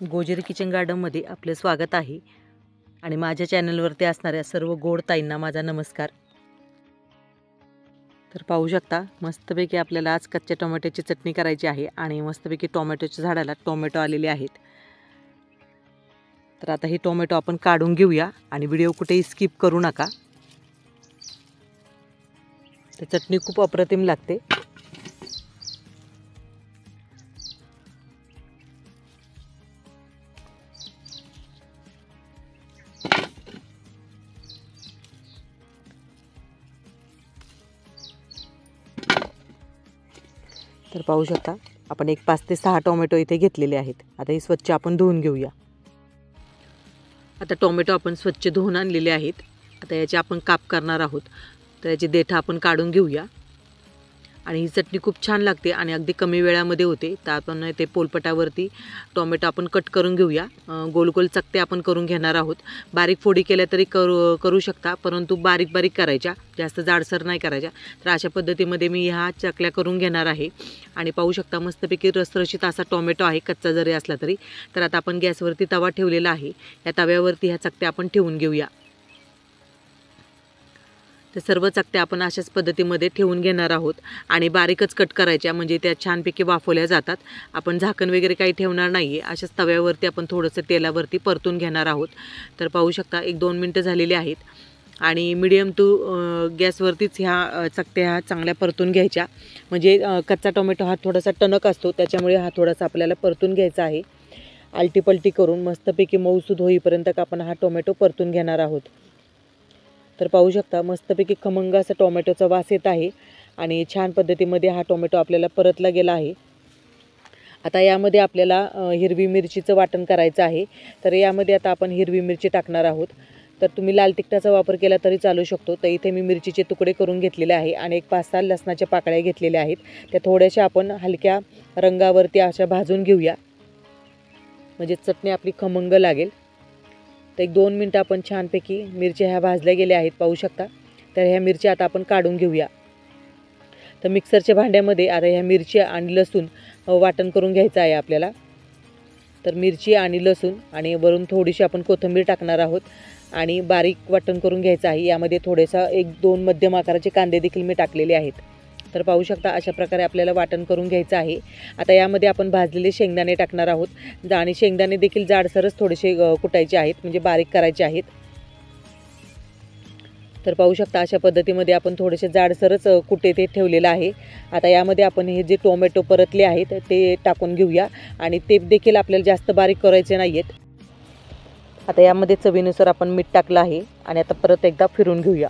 गोजेरी kitchen गार्डनमध्ये आपले स्वागत आहे आणि माझ्या चॅनलवरती असणाऱ्या सर्व गोड ताईंना माझा नमस्कार। तर पाहू शकता मस्तपैकी आपल्याला आज कच्च्या टोमॅटोची चटणी करायची आहे आणि मस्तपैकी टोमॅटोच्या झाडाला टोमॅटो आलेले आहेत। तर आता ही टोमॅटो आपण काढून घेऊया आणि व्हिडिओ कुठेही स्किप करू नका। तर चटणी खूप अप्रतिम लागते। तर पाहू शकता आपण एक 5 ते 6 टोमॅटो इथे घेतलेले आहेत। आता हे स्वच्छ आपण धुवून घेऊया। आता टोमॅटो आपण स्वच्छ धुवून आणलेले आहेत। आता याचे आपण काप करणार आहोत। तर याचे देठ आपण काढून घेऊया आणि ही चटणी खूप छान लागते आणि अगदी कमी वेळामध्ये होते। तर आपण ते पोलपटावरती टोमॅटो आपण कट करून घेऊया। गोल गोल चकते आपण करून घेणार आहोत। बारीक फोडी केल्या तरी करू शकता, परंतु बारीक बारीक करायच्या, जास्त जाडसर नाही करायच्या। तर अशा पद्धतीमध्ये मी ह्या चकल्या करून घेणार आहे आणि पाहू शकता मस्तपैकी रसरशीत असा टोमॅटो आहे, कच्चा जरी असला तरी। तर आता आपण गॅसवरती तवा ठेवलेला आहे। या तव्यावरती ह्या चकत्या आपण ठेवून घेऊया। तर सर्व चकत्या आपण अशाच पद्धतीमध्ये ठेवून घेणार आहोत आणि बारीकच कट करायच्या, म्हणजे त्या छानपैकी वाफवल्या जातात। आपण झाकण वगैरे काही ठेवणार नाही आहे। अशाच तव्यावरती आपण थोडंसं तेलावरती परतून घेणार आहोत। तर पाहू शकता 1-2 मिनटं झालेली आहेत आणि मीडियम टू गॅसवरतीच ह्या चकत्या चांगल्या परतून घ्यायच्या, म्हणजे कच्चा टोमॅटो हा थोडासा टणक असतो, त्याच्यामुळे हा थोडासा आपल्याला परतून घ्यायचा आहे। आलटीपलटी करून मस्तपैकी मऊसूद होईपर्यंत आपण हा टोमॅटो परतून घेणार आहोत। तर पाहू शकता मस्तपैकी खमंग असा टोमॅटोचा वास येत आहे आणि छान पद्धतीमध्ये हा टोमॅटो आपल्याला परतला गेला आहे। आता यामध्ये आपल्याला हिरवी मिरचीचं वाटण करायचं आहे। तर यामध्ये आता आपण हिरवी मिरची टाकणार आहोत। तर तुम्ही लाल तिखटाचा वापर केला तरी चालू शकतो। तर इथे मी मिरचीचे तुकडे करून घेतलेले आहे आणि एक 5-6 लसणाच्या पाकळ्या घेतलेल्या आहेत। त्या थोड्याशा आपण हलक्या रंगावरती अशा भाजून घेऊया, म्हणजे चटणी आपली खमंग लागेल। तर 1-2 मिनटं आपण छानपैकी मिरच्या ह्या भाजल्या गेल्या आहेत, पाहू शकता। तर ह्या मिरच्या आता आपण काढून घेऊया। तर मिक्सरच्या भांड्यामध्ये आता ह्या मिरच्या आणि लसूण वाटण करून घ्यायचं आहे आपल्याला। तर मिरची आणि लसूण आणि वरून थोडीशी आपण कोथिंबीर टाकणार आहोत आणि बारीक वाटण करून घ्यायचं आहे। यामध्ये थोडेसा 1-2 मध्यम आकाराचे कांदे देखील मी टाकलेले आहेत। तर पाहू शकता अशा प्रकारे आपल्याला वाटण करून घ्यायचं आहे। आता यामध्ये आपण भाजलेले शेंगदाणे टाकणार आहोत आणि शेंगदाणे देखील जाडसरच थोडेसे कुटायचे आहेत, म्हणजे बारीक करायचे आहेत। तर पाहू शकता अशा पद्धतीमध्ये आपण थोडेसे जाडसरच कुटे ते ठेवलेलं आहे। आता यामध्ये आपण हे जे टोमॅटो परतले आहेत ते टाकून घेऊया आणि ते देखील आपल्याला जास्त बारीक करायचे नाही आहेत। आता यामध्ये चवीनुसार आपण मीठ टाकलं आहे आणि आता परत एकदा फिरून घेऊया।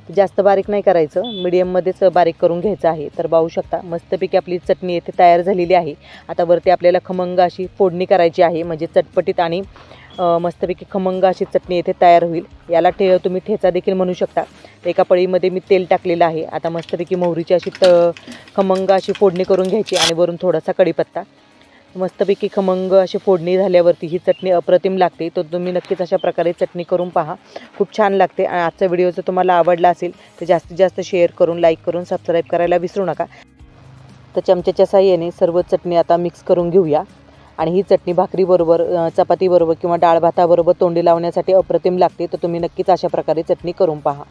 जास्त बारीक नाही करायचं, मीडियममध्येच बारीक करून घ्यायचं आहे। तर पाहू शकता मस्तपैकी आपली चटणी येथे तयार झालेली आहे। आता वरती आपल्याला खमंग अशी फोडणी करायची आहे, म्हणजे चटपटीत आणि मस्तपैकी खमंग अशी चटणी येथे तयार होईल। याला तुम्ही ठेचा देखील म्हणू शकता। एका पळीमध्ये मी तेल टाकलेलं आहे। आता मस्तपैकी मोहरीची अशी खमंग अशी फोडणी करून घ्यायची आणि वरून थोडासा कढीपत्ता। मस्तपैकी खमंग अशी फोडणी झाल्यावरती ही चटणी अप्रतिम लागते। तर तुम्ही नक्कीच अशा प्रकारे चटणी करून पहा, खूप छान लागते। आणि आजचा व्हिडिओ जर तुम्हाला आवडला असेल तर जास्तीत जास्त शेअर करून, लाईक करून, सबस्क्राईब करायला विसरू नका। तर चमच्याच्या साहाय्याने सर्व चटणी आता मिक्स करून घेऊया आणि ही चटणी भाकरीबरोबर, चपातीबरोबर किंवा डाळ भाताबरोबर तोंडी लावण्यासाठी अप्रतिम लागते। तर तुम्ही नक्कीच अशा प्रकारे चटणी करून पहा।